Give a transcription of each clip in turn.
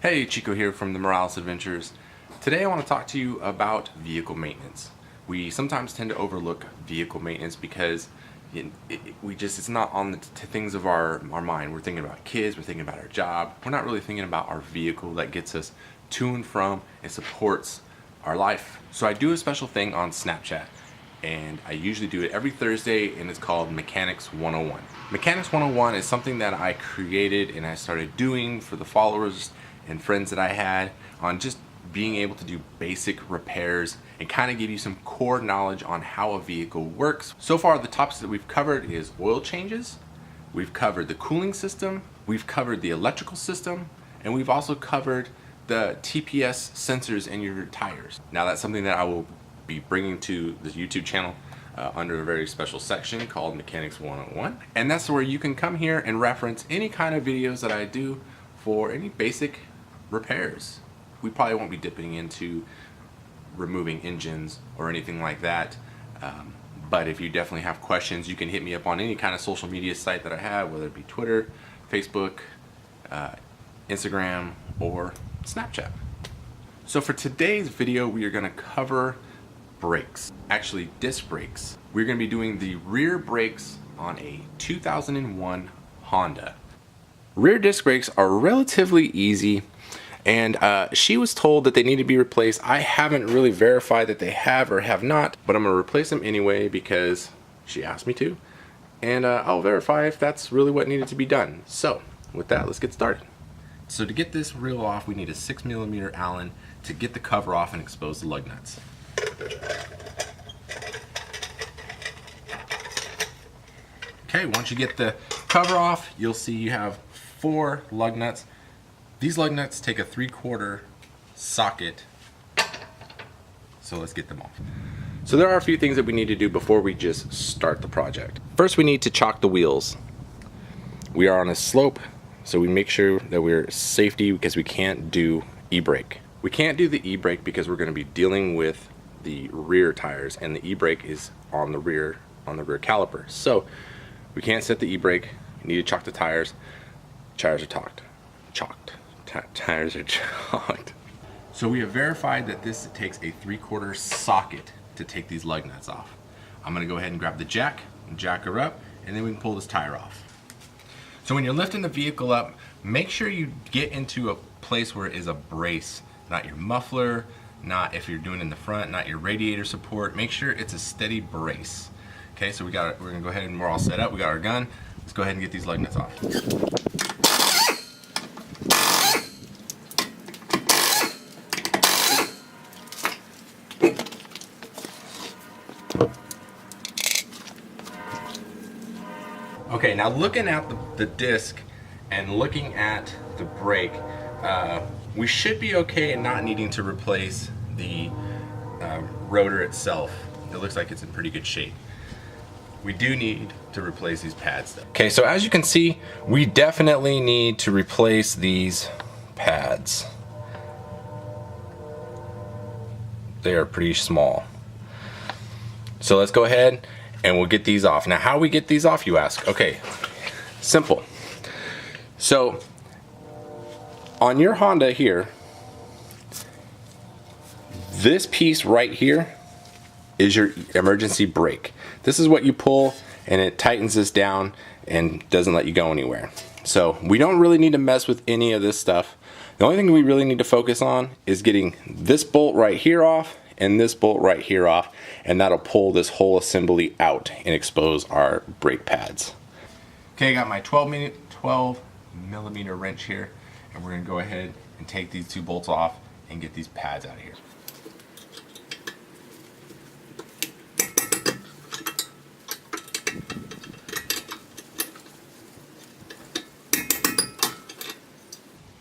Hey, Chico here from the Morales Adventures. Today I want to talk to you about vehicle maintenance. We sometimes tend to overlook vehicle maintenance because it's not on the things of our mind. We're thinking about kids, we're thinking about our job. We're not really thinking about our vehicle that gets us to and from and supports our life. So I do a special thing on Snapchat, and I usually do it every Thursday, and it's called Mechanics 101. Mechanics 101 is something that I created and I started doing for the followers and friends that I had on just being able to do basic repairs and kind of give you some core knowledge on how a vehicle works. So far the topics that we've covered is oil changes, we've covered the cooling system, we've covered the electrical system, and we've also covered the TPS sensors in your tires. Now that's something that I will be bringing to the YouTube channel under a very special section called Mechanics 101, and that's where you can come here and reference any kind of videos that I do for any basic repairs. We probably won't be dipping into removing engines or anything like that, but if you definitely have questions, you can hit me up on any kind of social media site that I have, whether it be Twitter, Facebook, Instagram, or Snapchat. So for today's video, we are going to cover brakes, actually disc brakes. We're going to be doing the rear brakes on a 2001 Honda. Rear disc brakes are relatively easy, and she was told that they need to be replaced. I haven't really verified that they have or have not, but I'm going to replace them anyway because she asked me to, and I'll verify if that's really what needed to be done. So with that, let's get started. So to get this reel off, we need a 6mm Allen to get the cover off and expose the lug nuts. Okay, once you get the cover off, you'll see you have 4 lug nuts. These lug nuts take a 3/4 socket, so let's get them off. So there are a few things that we need to do before we just start the project. First, we need to chock the wheels. We are on a slope, so we make sure that we're safety because we can't do e-brake. We can't do the e-brake because we're going to be dealing with the rear tires, and the e-brake is on the rear caliper. So we can't set the e-brake. You need to chock the tires. Tires are chalked. Tires are chalked. So we have verified that this takes a 3/4 socket to take these lug nuts off. I'm going to go ahead and grab the jack and jack her up, and then we can pull this tire off. So when you're lifting the vehicle up, make sure you get into a place where it is a brace, not your muffler, not if you're doing in the front, not your radiator support. Make sure it's a steady brace. Okay, so we're gonna go ahead and we're all set up. We got our gun. Let's go ahead and get these lug nuts off. Okay, now looking at the disc and looking at the brake, we should be okay in not needing to replace the rotor itself. It looks like it's in pretty good shape. We do need to replace these pads though. Okay, so as you can see, we definitely need to replace these pads. They are pretty small. So let's go ahead and we'll get these off. Now how we get these off, you ask? Okay, simple. So on your Honda here, this piece right here is your emergency brake. This is what you pull and it tightens this down and doesn't let you go anywhere. So we don't really need to mess with any of this stuff. The only thing we really need to focus on is getting this bolt right here off and this bolt right here off, and that'll pull this whole assembly out and expose our brake pads. Okay, I got my 12mm wrench here, and we're gonna go ahead and take these 2 bolts off and get these pads out of here.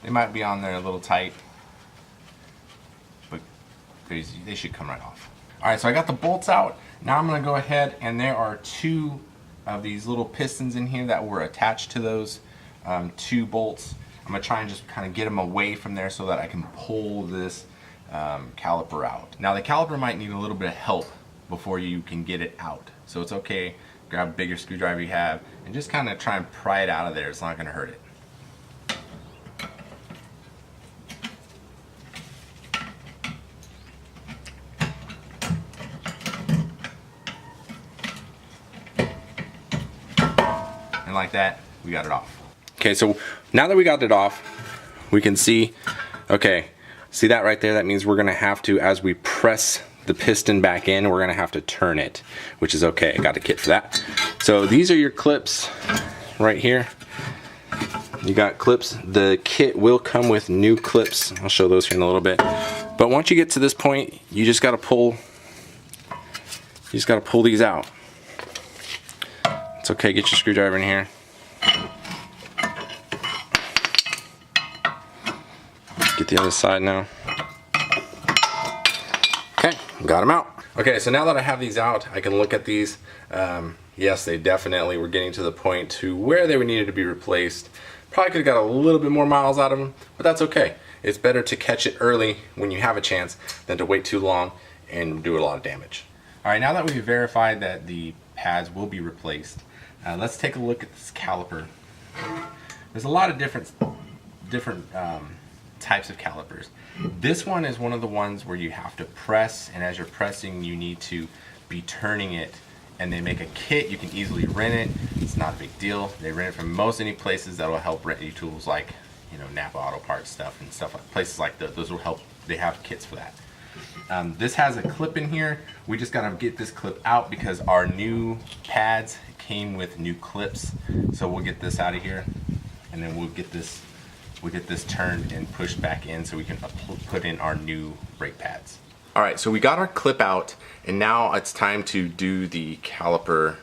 They might be on there a little tight, but they should come right off. Alright, so I got the bolts out. Now I'm going to go ahead, and there are 2 of these little pistons in here that were attached to those 2 bolts. I'm going to try and just kind of get them away from there so that I can pull this caliper out. Now the caliper might need a little bit of help before you can get it out. So it's okay, grab a bigger screwdriver you have and just kind of try and pry it out of there. It's not going to hurt it. like that, we got it off. Okay, so now that we got it off, we can see, okay, see that right there? That means we're gonna have to, as we press the piston back in, we're gonna have to turn it, which is okay. I got a kit for that. So these are your clips right here. You got clips. The kit will come with new clips. I'll show those here in a little bit. But once you get to this point, you just gotta pull these out. It's okay, get your screwdriver in here. Get the other side now. Okay, got them out. Okay, so now that I have these out, I can look at these. Yes, they definitely were getting to the point to where they needed to be replaced. Probably could have got a little bit more miles out of them, but that's okay. It's better to catch it early when you have a chance than to wait too long and do a lot of damage. All right, now that we've verified that the pads will be replaced, let's take a look at this caliper. There's a lot of different types of calipers. This one is one of the ones where you have to press, and as you're pressing, you need to be turning it. And they make a kit. You can easily rent it. It's not a big deal. They rent it from most any places that will help rent you tools like, you know, Napa Auto Parts stuff and stuff like places like that. Those will help. They have kits for that. This has a clip in here. We just gotta get this clip out because our new pads came with new clips. So we'll get this out of here, and then we'll get this turned and pushed back in so we can put in our new brake pads. All right, so we got our clip out, and now it's time to do the caliper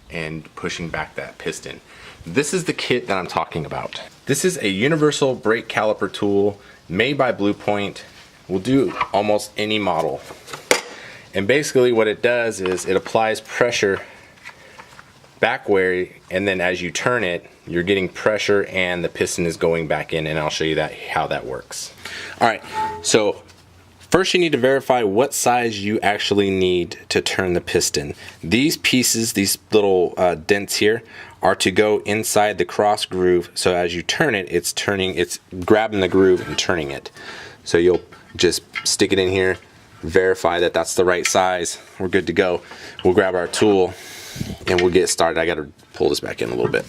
and pushing back that piston. This is the kit that I'm talking about. This is a universal brake caliper tool made by Blue Point. Will do almost any model. And basically what it does is it applies pressure back where, and then as you turn it, you're getting pressure and the piston is going back in, and I'll show you how that works. All right, so first you need to verify what size you actually need to turn the piston. These pieces, these little dents here, are to go inside the cross groove, so as you turn it, it's grabbing the groove and turning it. So you'll just stick it in here, verify that that's the right size, we're good to go. We'll grab our tool and we'll get started. I gotta pull this back in a little bit.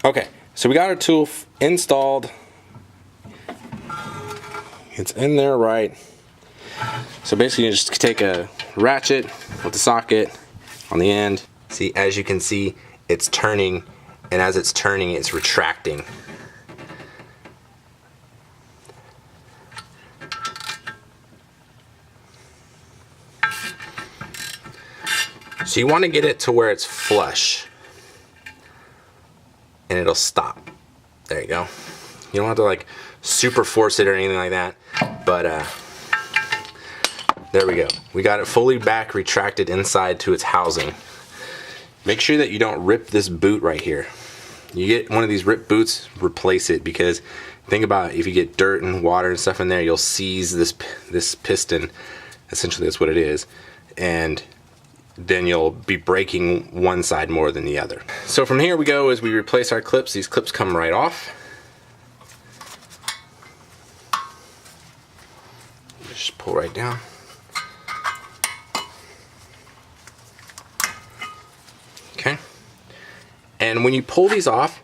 Okay, so we got our tool installed. It's in there right. So basically you just take a ratchet with the socket on the end. See, as you can see, it's turning, and as it's turning, it's retracting. So you want to get it to where it's flush, and it'll stop. There you go. You don't have to like super force it or anything like that, but there we go. We got it fully back retracted inside to its housing. Make sure that you don't rip this boot right here. You get one of these ripped boots, replace it, because think about it, if you get dirt and water and stuff in there, you'll seize this piston. Essentially that's what it is, and then you'll be breaking one side more than the other. So from here we go as we replace our clips. These clips come right off. Just pull right down. Okay. And when you pull these off,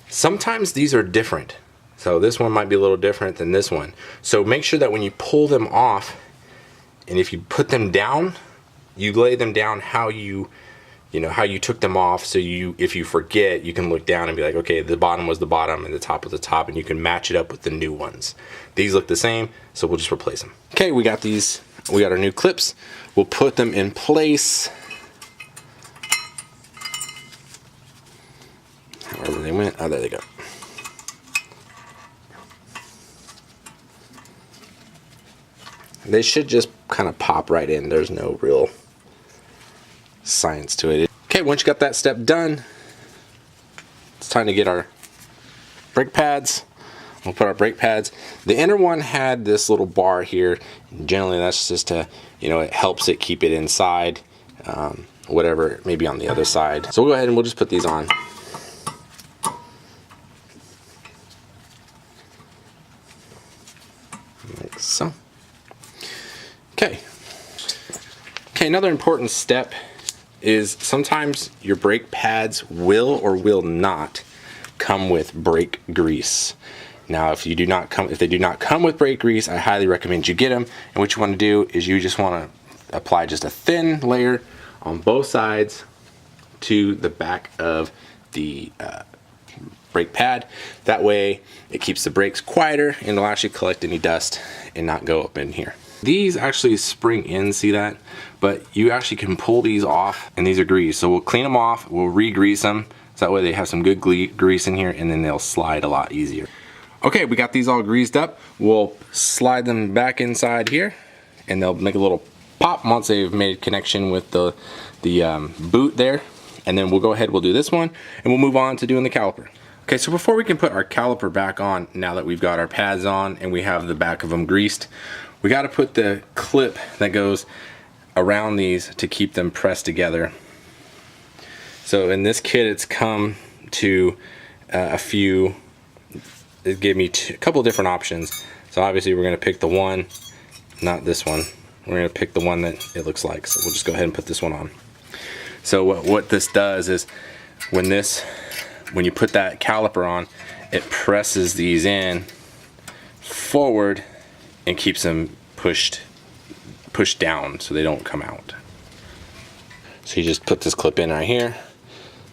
sometimes these are different. So this one might be a little different than this one. So make sure that when you pull them off, and if you put them down, you lay them down how you took them off, so if you forget, you can look down and be like, okay, the bottom was the bottom and the top was the top, and you can match it up with the new ones. These look the same, so we'll just replace them. Okay, we got our new clips. We'll put them in place. However they went, oh, there they go. They should just kind of pop right in. There's no real science to it. Okay, once you got that step done, it's time to get our brake pads. We'll put our brake pads. The inner one had this little bar here. Generally, that's just to, it helps it keep it inside, whatever it may be on the other side. So we'll go ahead and we'll just put these on. Like so. Okay. Okay, another important step is sometimes your brake pads will or will not come with brake grease. Now, if they do not come with brake grease, I highly recommend you get them. And what you want to do is you just want to apply just a thin layer on both sides to the back of the brake pad. That way it keeps the brakes quieter and it'll actually collect any dust and not go up in here. These actually spring in, see that? But you actually can pull these off, and these are greased. So we'll clean them off, we'll re-grease them, so that way they have some good grease in here, and then they'll slide a lot easier. Okay, we got these all greased up. We'll slide them back inside here, and they'll make a little pop once they've made connection with the boot there. And then we'll go ahead, we'll do this one, and we'll move on to doing the caliper. Okay, so before we can put our caliper back on, now that we've got our pads on and we have the back of them greased, we got to put the clip that goes around these to keep them pressed together. So in this kit, it's come to a few. It gave me a couple different options. So obviously we're going to pick the one, not this one. We're going to pick the one that it looks like. So we'll just go ahead and put this one on. So what this does is when you put that caliper on, it presses these in forward and keeps them pushed down so they don't come out. So you just put this clip in right here,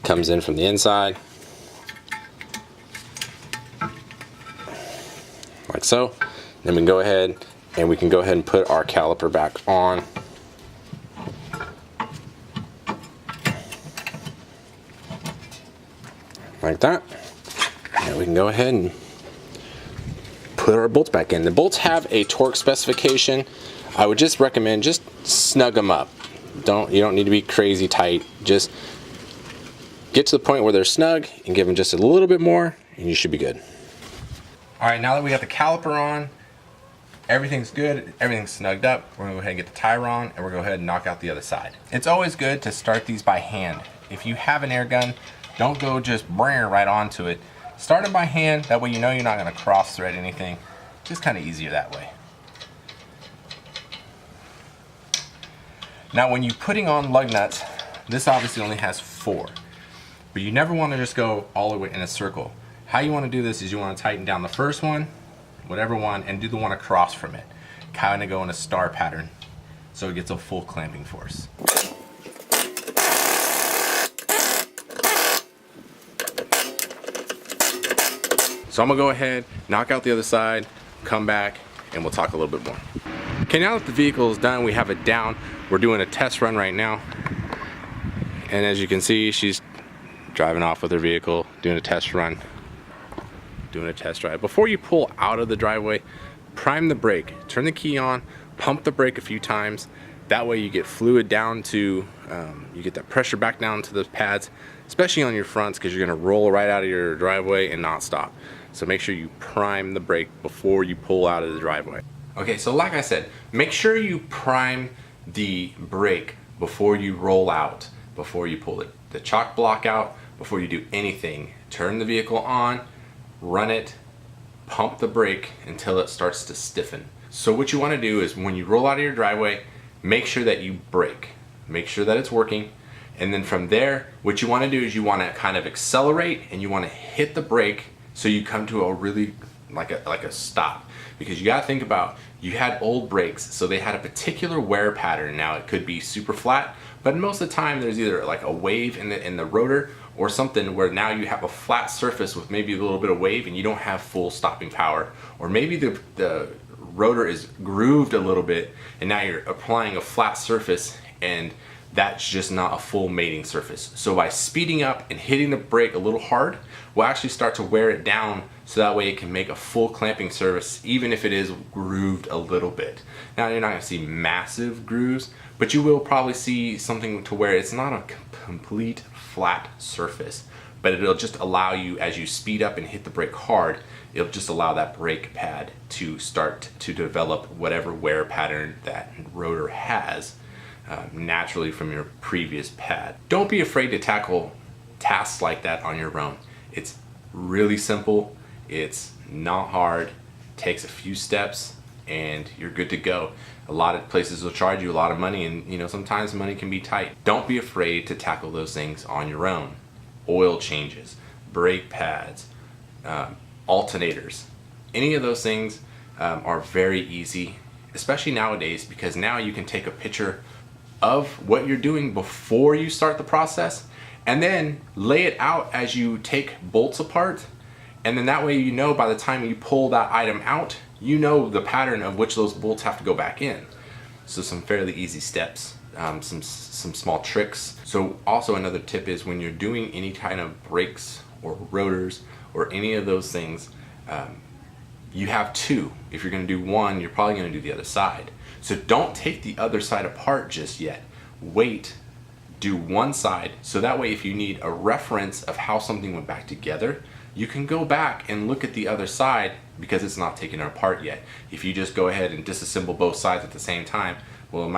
comes in from the inside, like so. Then we can go ahead and put our caliper back on. Like that. And we can go ahead and put our bolts back in. The bolts have a torque specification. I would just recommend just snug them up. You don't need to be crazy tight. Just get to the point where they're snug and give them just a little bit more and you should be good. All right, now that we got the caliper on, everything's good, everything's snugged up, we're gonna go ahead and get the tire on and we're gonna go ahead and knock out the other side. It's always good to start these by hand. If you have an air gun, don't go just right onto it. Start them by hand, that way you know you're not going to cross thread anything. Just kind of easier that way. Now when you're putting on lug nuts, this obviously only has 4. But you never want to just go all the way in a circle. How you want to do this is you want to tighten down the first one, whatever one, and do the one across from it. Kind of go in a star pattern so it gets a full clamping force. So I'm gonna go ahead, knock out the other side, come back, and we'll talk a little bit more. Okay, now that the vehicle is done, we have it down. We're doing a test run right now. And as you can see, she's driving off with her vehicle, doing a test run, doing a test drive. Before you pull out of the driveway, prime the brake, turn the key on, pump the brake a few times. That way you get fluid down to, you get that pressure back down to the pads, especially on your fronts, because you're gonna roll right out of your driveway and not stop. So make sure you prime the brake before you pull out of the driveway. Okay, so like I said, make sure you prime the brake before you roll out, before you pull the chalk block out, before you do anything. Turn the vehicle on, run it, pump the brake until it starts to stiffen. So what you wanna do is when you roll out of your driveway, make sure that you brake. Make sure that it's working. And then from there, what you wanna do is you wanna kind of accelerate and you wanna hit the brake so you come to a really, like a stop. Because you gotta think about, you had old brakes, so they had a particular wear pattern. Now it could be super flat, but most of the time there's either like a wave in the rotor or something where now you have a flat surface with maybe a little bit of wave and you don't have full stopping power. Or maybe the rotor is grooved a little bit and now you're applying a flat surface and that's just not a full mating surface. So by speeding up and hitting the brake a little hard, we'll actually start to wear it down so that way it can make a full clamping surface even if it is grooved a little bit. Now you're not gonna see massive grooves, but you will probably see something to where it's not a complete flat surface, but it'll just allow you, as you speed up and hit the brake hard, it'll just allow that brake pad to start to develop whatever wear pattern that rotor has naturally from your previous pad. Don't be afraid to tackle tasks like that on your own. It's really simple, it's not hard, takes a few steps, and you're good to go. A lot of places will charge you a lot of money, and you know, sometimes money can be tight. Don't be afraid to tackle those things on your own. Oil changes, brake pads, alternators, any of those things are very easy, especially nowadays, because now you can take a picture of what you're doing before you start the process and then lay it out as you take bolts apart, and then that way, you know, by the time you pull that item out, you know the pattern of which those bolts have to go back in. So some fairly easy steps, some small tricks. So also another tip is when you're doing any kind of brakes or rotors or any of those things, you have two. If you're gonna do one, you're probably gonna do the other side. So don't take the other side apart just yet. Wait, do one side, so that way if you need a reference of how something went back together, you can go back and look at the other side because it's not taken apart yet. If you just go ahead and disassemble both sides at the same time, well,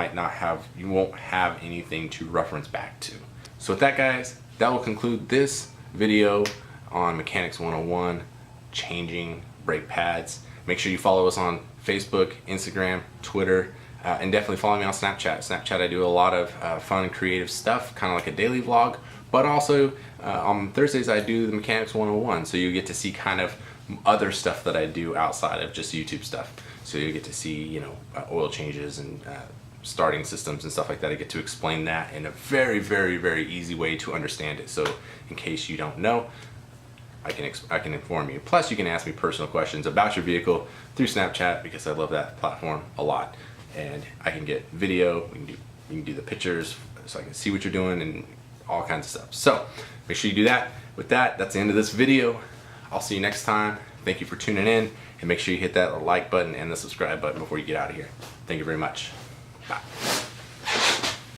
you won't have anything to reference back to. So with that, guys, that will conclude this video on Mechanics 101, changing brake pads. Make sure you follow us on Facebook, Instagram, Twitter, and definitely follow me on Snapchat. Snapchat, I do a lot of fun and creative stuff, kind of like a daily vlog, but also on Thursdays I do the Mechanics 101, so you get to see kind of other stuff that I do outside of just YouTube stuff. So you get to see, you know, oil changes and starting systems and stuff like that. I get to explain that in a very, very, very easy way to understand it. So in case you don't know, I can inform you. Plus, you can ask me personal questions about your vehicle through Snapchat, because I love that platform a lot. And I can get video, you can do the pictures, so I can see what you're doing and all kinds of stuff. So make sure you do that. With that, that's the end of this video. I'll see you next time. Thank you for tuning in, and make sure you hit that like button and the subscribe button before you get out of here. Thank you very much. Bye.